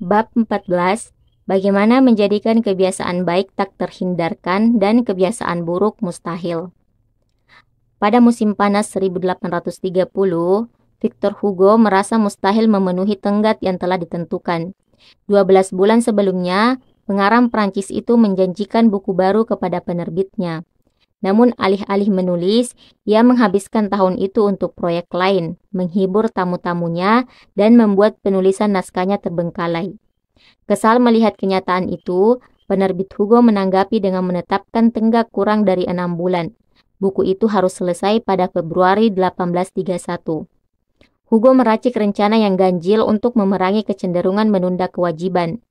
Bab 14, bagaimana menjadikan kebiasaan baik tak terhindarkan dan kebiasaan buruk mustahil. Pada musim panas 1830, Victor Hugo merasa mustahil memenuhi tenggat yang telah ditentukan. 12 bulan sebelumnya, pengarang Prancis itu menjanjikan buku baru kepada penerbitnya. Namun alih-alih menulis, ia menghabiskan tahun itu untuk proyek lain, menghibur tamu-tamunya, dan membuat penulisan naskahnya terbengkalai. Kesal melihat kenyataan itu, penerbit Hugo menanggapi dengan menetapkan tenggat kurang dari 6 bulan. Buku itu harus selesai pada Februari 1831. Hugo meracik rencana yang ganjil untuk memerangi kecenderungan menunda kewajiban.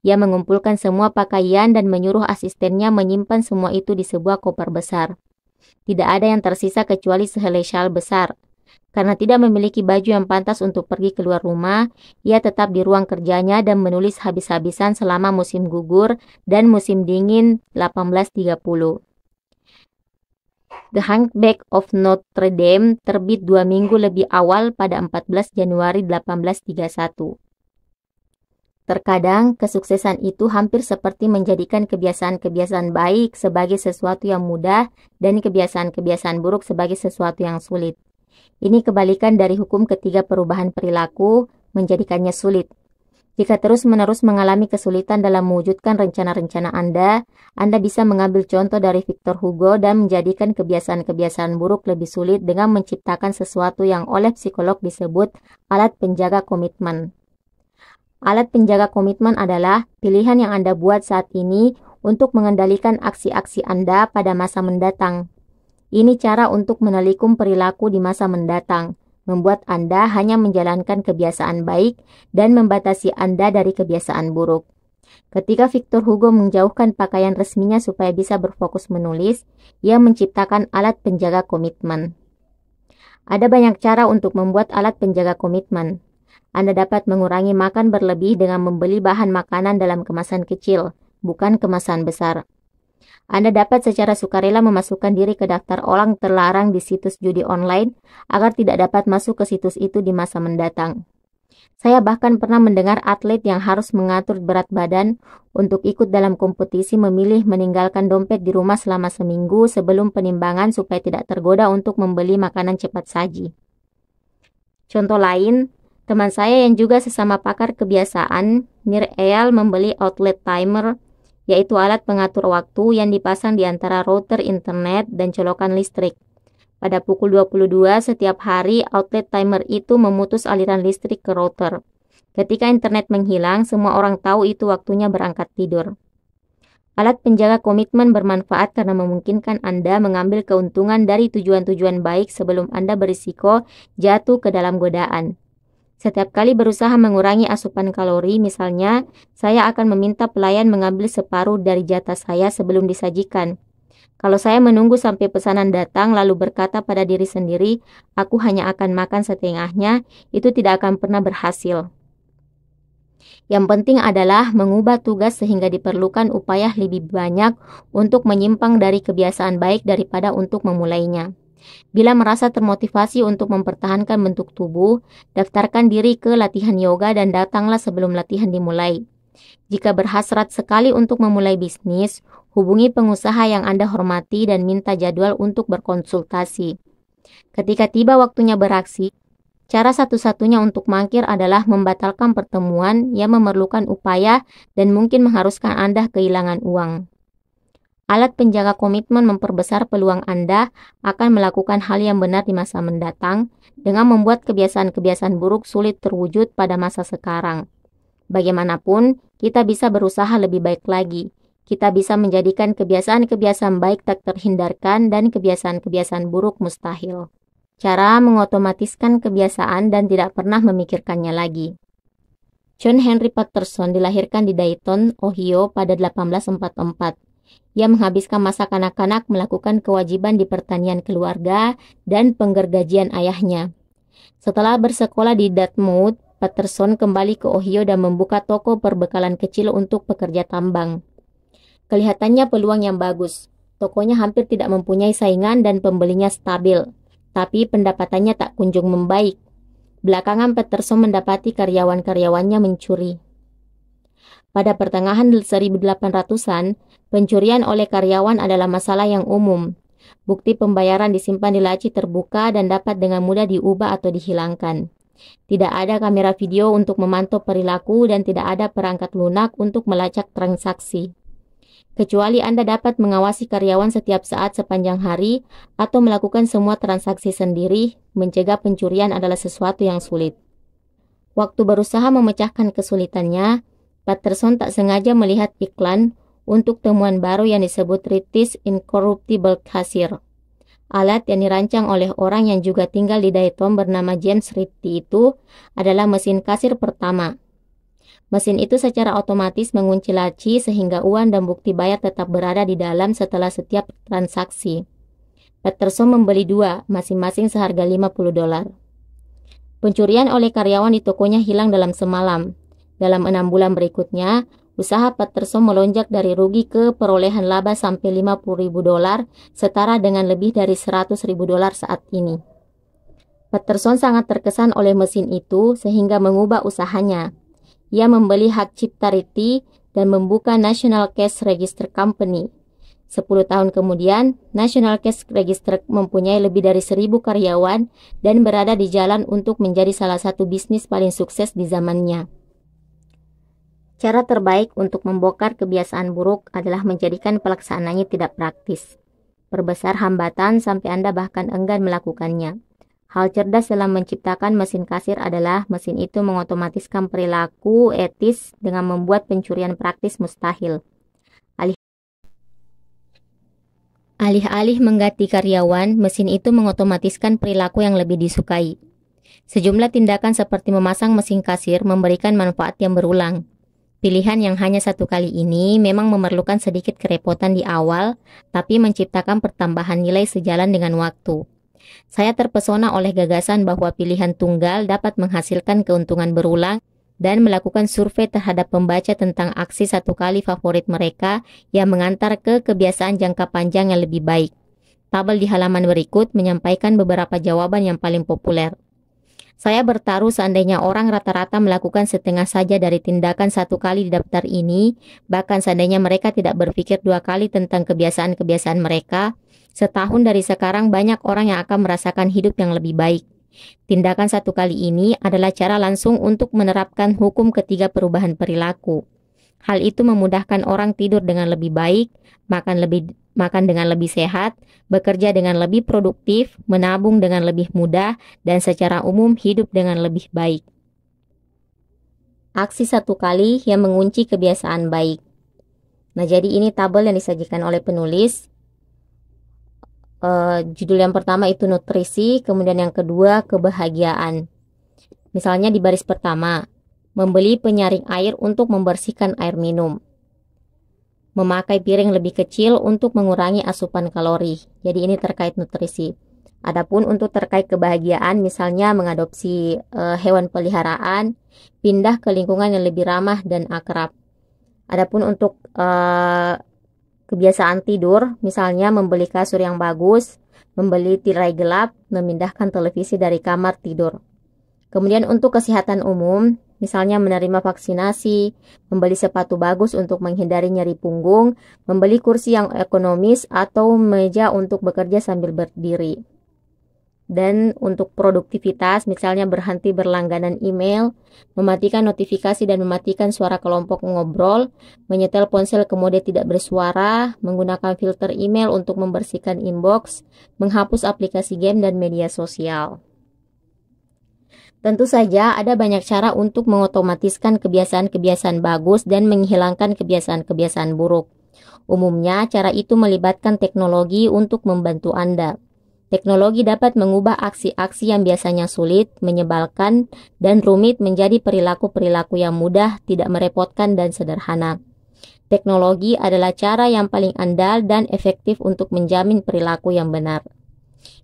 Ia mengumpulkan semua pakaian dan menyuruh asistennya menyimpan semua itu di sebuah koper besar. Tidak ada yang tersisa kecuali sehelai syal besar. Karena tidak memiliki baju yang pantas untuk pergi keluar rumah, ia tetap di ruang kerjanya dan menulis habis-habisan selama musim gugur dan musim dingin 1830. The Hunchback of Notre Dame terbit 2 minggu lebih awal pada 14 Januari 1831. Terkadang, kesuksesan itu hampir seperti menjadikan kebiasaan-kebiasaan baik sebagai sesuatu yang mudah dan kebiasaan-kebiasaan buruk sebagai sesuatu yang sulit. Ini kebalikan dari hukum ketiga perubahan perilaku, menjadikannya sulit. Jika terus-menerus mengalami kesulitan dalam mewujudkan rencana-rencana Anda bisa mengambil contoh dari Victor Hugo dan menjadikan kebiasaan-kebiasaan buruk lebih sulit dengan menciptakan sesuatu yang oleh psikolog disebut alat penjaga komitmen. Alat penjaga komitmen adalah pilihan yang Anda buat saat ini untuk mengendalikan aksi-aksi Anda pada masa mendatang. Ini cara untuk menelikum perilaku di masa mendatang, membuat Anda hanya menjalankan kebiasaan baik dan membatasi Anda dari kebiasaan buruk. Ketika Victor Hugo menjauhkan pakaian resminya supaya bisa berfokus menulis, ia menciptakan alat penjaga komitmen. Ada banyak cara untuk membuat alat penjaga komitmen. Anda dapat mengurangi makan berlebih dengan membeli bahan makanan dalam kemasan kecil, bukan kemasan besar. Anda dapat secara sukarela memasukkan diri ke daftar orang terlarang di situs judi online agar tidak dapat masuk ke situs itu di masa mendatang. Saya bahkan pernah mendengar atlet yang harus mengatur berat badan untuk ikut dalam kompetisi memilih meninggalkan dompet di rumah selama seminggu sebelum penimbangan supaya tidak tergoda untuk membeli makanan cepat saji. Contoh lain, teman saya yang juga sesama pakar kebiasaan, Nir Eyal, membeli outlet timer, yaitu alat pengatur waktu yang dipasang di antara router internet dan colokan listrik. Pada pukul 22 setiap hari, outlet timer itu memutus aliran listrik ke router. Ketika internet menghilang, semua orang tahu itu waktunya berangkat tidur. Alat penjaga komitmen bermanfaat karena memungkinkan Anda mengambil keuntungan dari tujuan-tujuan baik sebelum Anda berisiko jatuh ke dalam godaan. Setiap kali berusaha mengurangi asupan kalori, misalnya, saya akan meminta pelayan mengambil separuh dari jatah saya sebelum disajikan. Kalau saya menunggu sampai pesanan datang lalu berkata pada diri sendiri, aku hanya akan makan setengahnya, itu tidak akan pernah berhasil. Yang penting adalah mengubah tugas sehingga diperlukan upaya lebih banyak untuk menyimpang dari kebiasaan baik daripada untuk memulainya. Bila merasa termotivasi untuk mempertahankan bentuk tubuh, daftarkan diri ke latihan yoga dan datanglah sebelum latihan dimulai. Jika berhasrat sekali untuk memulai bisnis, hubungi pengusaha yang Anda hormati dan minta jadwal untuk berkonsultasi. Ketika tiba waktunya beraksi, cara satu-satunya untuk mangkir adalah membatalkan pertemuan yang memerlukan upaya dan mungkin mengharuskan Anda kehilangan uang. Alat penjaga komitmen memperbesar peluang Anda akan melakukan hal yang benar di masa mendatang dengan membuat kebiasaan-kebiasaan buruk sulit terwujud pada masa sekarang. Bagaimanapun, kita bisa berusaha lebih baik lagi. Kita bisa menjadikan kebiasaan-kebiasaan baik tak terhindarkan dan kebiasaan-kebiasaan buruk mustahil. Cara mengotomatiskan kebiasaan dan tidak pernah memikirkannya lagi. John Henry Patterson dilahirkan di Dayton, Ohio pada 1844. Ia menghabiskan masa kanak-kanak melakukan kewajiban di pertanian keluarga dan penggergajian ayahnya. Setelah bersekolah di Dartmouth, Patterson kembali ke Ohio dan membuka toko perbekalan kecil untuk pekerja tambang. Kelihatannya peluang yang bagus. Tokonya hampir tidak mempunyai saingan dan pembelinya stabil, tapi pendapatannya tak kunjung membaik. Belakangan Patterson mendapati karyawan-karyawannya mencuri. Pada pertengahan 1800-an, pencurian oleh karyawan adalah masalah yang umum. Bukti pembayaran disimpan di laci terbuka dan dapat dengan mudah diubah atau dihilangkan. Tidak ada kamera video untuk memantau perilaku dan tidak ada perangkat lunak untuk melacak transaksi. Kecuali Anda dapat mengawasi karyawan setiap saat sepanjang hari atau melakukan semua transaksi sendiri, mencegah pencurian adalah sesuatu yang sulit. Waktu berusaha memecahkan kesulitannya, Patterson tak sengaja melihat iklan untuk temuan baru yang disebut Ritti's Incorruptible Cashier. Alat yang dirancang oleh orang yang juga tinggal di Dayton bernama James Ritty itu adalah mesin kasir pertama. Mesin itu secara otomatis mengunci laci sehingga uang dan bukti bayar tetap berada di dalam setelah setiap transaksi. Patterson membeli dua, masing-masing seharga $50. Pencurian oleh karyawan di tokonya hilang dalam semalam. Dalam 6 bulan berikutnya, usaha Patterson melonjak dari rugi ke perolehan laba sampai $50.000, setara dengan lebih dari $100.000 saat ini. Patterson sangat terkesan oleh mesin itu sehingga mengubah usahanya. Ia membeli hak cipta Ritty dan membuka National Cash Register Company. 10 tahun kemudian, National Cash Register mempunyai lebih dari 1.000 karyawan dan berada di jalan untuk menjadi salah satu bisnis paling sukses di zamannya. Cara terbaik untuk membongkar kebiasaan buruk adalah menjadikan pelaksanaannya tidak praktis. Perbesar hambatan sampai Anda bahkan enggan melakukannya. Hal cerdas dalam menciptakan mesin kasir adalah mesin itu mengotomatiskan perilaku etis dengan membuat pencurian praktis mustahil. Alih-alih mengganti karyawan, mesin itu mengotomatiskan perilaku yang lebih disukai. Sejumlah tindakan seperti memasang mesin kasir memberikan manfaat yang berulang. Pilihan yang hanya satu kali ini memang memerlukan sedikit kerepotan di awal, tapi menciptakan pertambahan nilai sejalan dengan waktu. Saya terpesona oleh gagasan bahwa pilihan tunggal dapat menghasilkan keuntungan berulang dan melakukan survei terhadap pembaca tentang aksi satu kali favorit mereka yang mengantar ke kebiasaan jangka panjang yang lebih baik. Tabel di halaman berikut menyampaikan beberapa jawaban yang paling populer. Saya bertaruh seandainya orang rata-rata melakukan setengah saja dari tindakan satu kali di daftar ini, bahkan seandainya mereka tidak berpikir 2 kali tentang kebiasaan-kebiasaan mereka, setahun dari sekarang banyak orang yang akan merasakan hidup yang lebih baik. Tindakan satu kali ini adalah cara langsung untuk menerapkan hukum ketiga perubahan perilaku. Hal itu memudahkan orang tidur dengan lebih baik, makan dengan lebih sehat, bekerja dengan lebih produktif, menabung dengan lebih mudah, dan secara umum hidup dengan lebih baik. Aksi satu kali yang mengunci kebiasaan baik. Nah, jadi ini tabel yang disajikan oleh penulis. Judul yang pertama itu nutrisi, kemudian yang kedua kebahagiaan. Misalnya di baris pertama, membeli penyaring air untuk membersihkan air minum. Memakai piring lebih kecil untuk mengurangi asupan kalori. Jadi ini terkait nutrisi. Adapun untuk terkait kebahagiaan, misalnya mengadopsi hewan peliharaan, pindah ke lingkungan yang lebih ramah dan akrab. Adapun untuk kebiasaan tidur, misalnya membeli kasur yang bagus, membeli tirai gelap, memindahkan televisi dari kamar tidur. Kemudian untuk kesehatan umum, misalnya menerima vaksinasi, membeli sepatu bagus untuk menghindari nyeri punggung, membeli kursi yang ekonomis atau meja untuk bekerja sambil berdiri. Dan untuk produktivitas, misalnya berhenti berlangganan email, mematikan notifikasi dan mematikan suara kelompok ngobrol, menyetel ponsel kemudian tidak bersuara, menggunakan filter email untuk membersihkan inbox, menghapus aplikasi game dan media sosial. Tentu saja ada banyak cara untuk mengotomatiskan kebiasaan-kebiasaan bagus dan menghilangkan kebiasaan-kebiasaan buruk. Umumnya, cara itu melibatkan teknologi untuk membantu Anda. Teknologi dapat mengubah aksi-aksi yang biasanya sulit, menyebalkan, dan rumit menjadi perilaku-perilaku yang mudah, tidak merepotkan, dan sederhana. Teknologi adalah cara yang paling andal dan efektif untuk menjamin perilaku yang benar.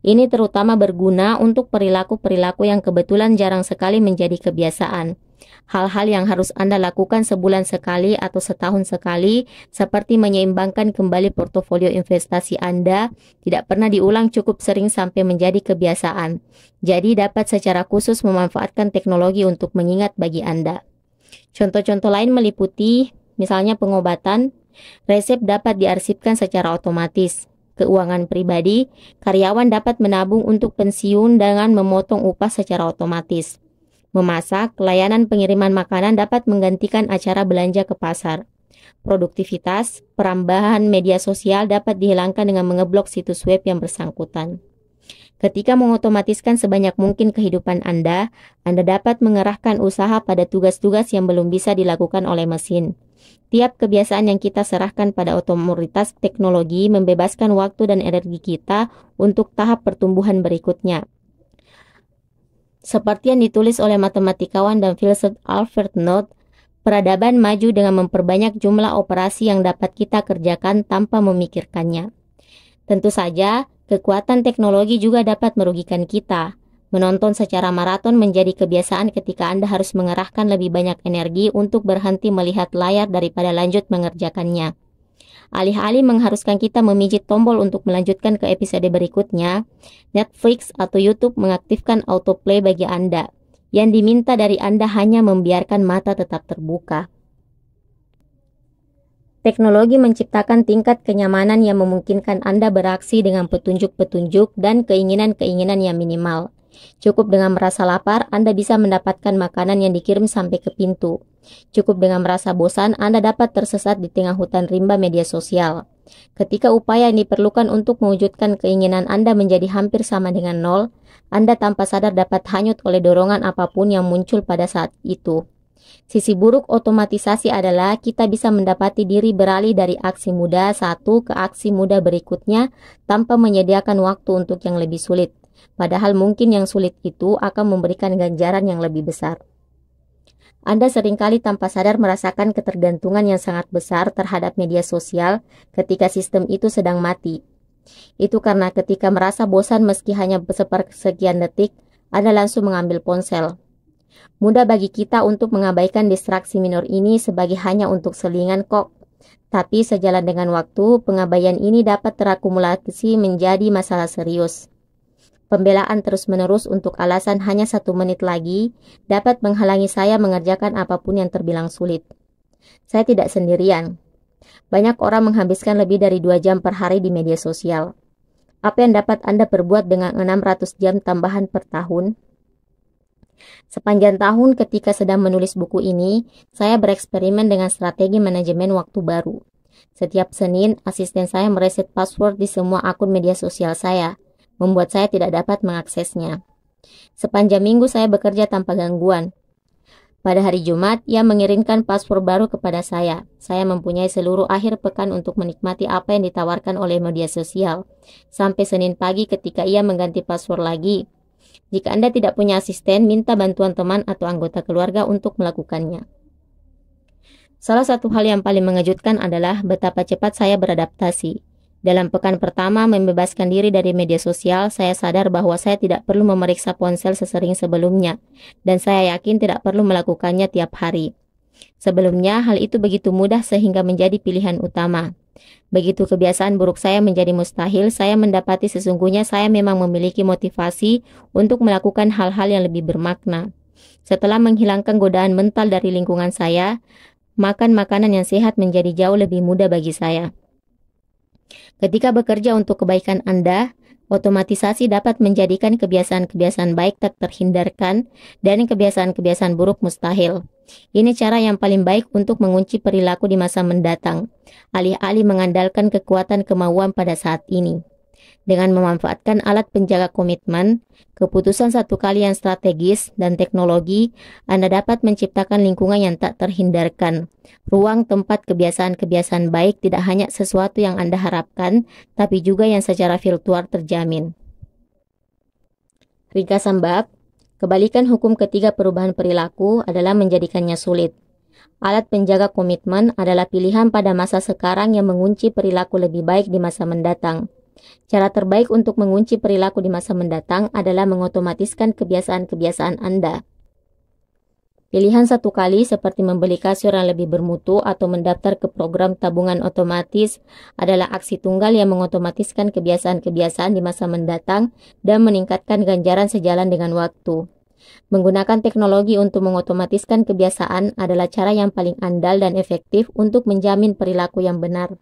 Ini terutama berguna untuk perilaku-perilaku yang kebetulan jarang sekali menjadi kebiasaan. Hal-hal yang harus Anda lakukan sebulan sekali atau setahun sekali, seperti menyeimbangkan kembali portofolio investasi Anda, tidak pernah diulang cukup sering sampai menjadi kebiasaan. Jadi dapat secara khusus memanfaatkan teknologi untuk mengingat bagi Anda. Contoh-contoh lain meliputi misalnya pengobatan, resep dapat diarsipkan secara otomatis. Keuangan pribadi, karyawan dapat menabung untuk pensiun dengan memotong upah secara otomatis. Memasak, layanan pengiriman makanan dapat menggantikan acara belanja ke pasar. Produktivitas, perambahan media sosial dapat dihilangkan dengan mengeblok situs web yang bersangkutan. Ketika mengotomatiskan sebanyak mungkin kehidupan Anda dapat mengerahkan usaha pada tugas-tugas yang belum bisa dilakukan oleh mesin. Tiap kebiasaan yang kita serahkan pada otoritas teknologi membebaskan waktu dan energi kita untuk tahap pertumbuhan berikutnya. Seperti yang ditulis oleh matematikawan dan filsuf Albert Noot, peradaban maju dengan memperbanyak jumlah operasi yang dapat kita kerjakan tanpa memikirkannya. Tentu saja, kekuatan teknologi juga dapat merugikan kita. Menonton secara maraton menjadi kebiasaan ketika Anda harus mengerahkan lebih banyak energi untuk berhenti melihat layar daripada lanjut mengerjakannya. Alih-alih mengharuskan kita memijit tombol untuk melanjutkan ke episode berikutnya, Netflix atau YouTube mengaktifkan autoplay bagi Anda. Yang diminta dari Anda hanya membiarkan mata tetap terbuka. Teknologi menciptakan tingkat kenyamanan yang memungkinkan Anda beraksi dengan petunjuk-petunjuk dan keinginan-keinginan yang minimal. Cukup dengan merasa lapar, Anda bisa mendapatkan makanan yang dikirim sampai ke pintu. Cukup dengan merasa bosan, Anda dapat tersesat di tengah hutan rimba media sosial. Ketika upaya yang diperlukan untuk mewujudkan keinginan Anda menjadi hampir sama dengan nol, Anda tanpa sadar dapat hanyut oleh dorongan apapun yang muncul pada saat itu. Sisi buruk otomatisasi adalah kita bisa mendapati diri beralih dari aksi mudah satu ke aksi mudah berikutnya tanpa menyediakan waktu untuk yang lebih sulit. Padahal mungkin yang sulit itu akan memberikan ganjaran yang lebih besar. Anda seringkali tanpa sadar merasakan ketergantungan yang sangat besar terhadap media sosial ketika sistem itu sedang mati. Itu karena ketika merasa bosan meski hanya sepersekian detik, Anda langsung mengambil ponsel. Mudah bagi kita untuk mengabaikan distraksi minor ini sebagai hanya untuk selingan kok. Tapi sejalan dengan waktu, pengabaian ini dapat terakumulasi menjadi masalah serius. Pembelaan terus-menerus untuk alasan hanya 1 menit lagi dapat menghalangi saya mengerjakan apapun yang terbilang sulit. Saya tidak sendirian. Banyak orang menghabiskan lebih dari 2 jam per hari di media sosial. Apa yang dapat Anda perbuat dengan 600 jam tambahan per tahun? Sepanjang tahun ketika sedang menulis buku ini, saya bereksperimen dengan strategi manajemen waktu baru. Setiap Senin, asisten saya mereset password di semua akun media sosial saya, membuat saya tidak dapat mengaksesnya. Sepanjang minggu saya bekerja tanpa gangguan. Pada hari Jumat, ia mengirimkan password baru kepada saya. Saya mempunyai seluruh akhir pekan untuk menikmati apa yang ditawarkan oleh media sosial. Sampai Senin pagi ketika ia mengganti password lagi. Jika Anda tidak punya asisten, minta bantuan teman atau anggota keluarga untuk melakukannya. Salah satu hal yang paling mengejutkan adalah betapa cepat saya beradaptasi. Dalam pekan pertama membebaskan diri dari media sosial, saya sadar bahwa saya tidak perlu memeriksa ponsel sesering sebelumnya, dan saya yakin tidak perlu melakukannya tiap hari. Sebelumnya, hal itu begitu mudah sehingga menjadi pilihan utama. Begitu kebiasaan buruk saya menjadi mustahil, saya mendapati sesungguhnya saya memang memiliki motivasi untuk melakukan hal-hal yang lebih bermakna. Setelah menghilangkan godaan mental dari lingkungan saya, makan makanan yang sehat menjadi jauh lebih mudah bagi saya. Ketika bekerja untuk kebaikan Anda, otomatisasi dapat menjadikan kebiasaan-kebiasaan baik tak terhindarkan dan kebiasaan-kebiasaan buruk mustahil. Ini cara yang paling baik untuk mengunci perilaku di masa mendatang, alih-alih mengandalkan kekuatan kemauan pada saat ini. Dengan memanfaatkan alat penjaga komitmen, keputusan satu kali yang strategis, dan teknologi, Anda dapat menciptakan lingkungan yang tak terhindarkan. Ruang tempat kebiasaan-kebiasaan baik tidak hanya sesuatu yang Anda harapkan, tapi juga yang secara virtual terjamin. Ringkasan bab, kebalikan hukum ketiga perubahan perilaku adalah menjadikannya sulit. Alat penjaga komitmen adalah pilihan pada masa sekarang yang mengunci perilaku lebih baik di masa mendatang. Cara terbaik untuk mengunci perilaku di masa mendatang adalah mengotomatiskan kebiasaan-kebiasaan Anda. Pilihan satu kali seperti membeli kasur yang lebih bermutu atau mendaftar ke program tabungan otomatis adalah aksi tunggal yang mengotomatiskan kebiasaan-kebiasaan di masa mendatang dan meningkatkan ganjaran sejalan dengan waktu. Menggunakan teknologi untuk mengotomatiskan kebiasaan adalah cara yang paling andal dan efektif untuk menjamin perilaku yang benar.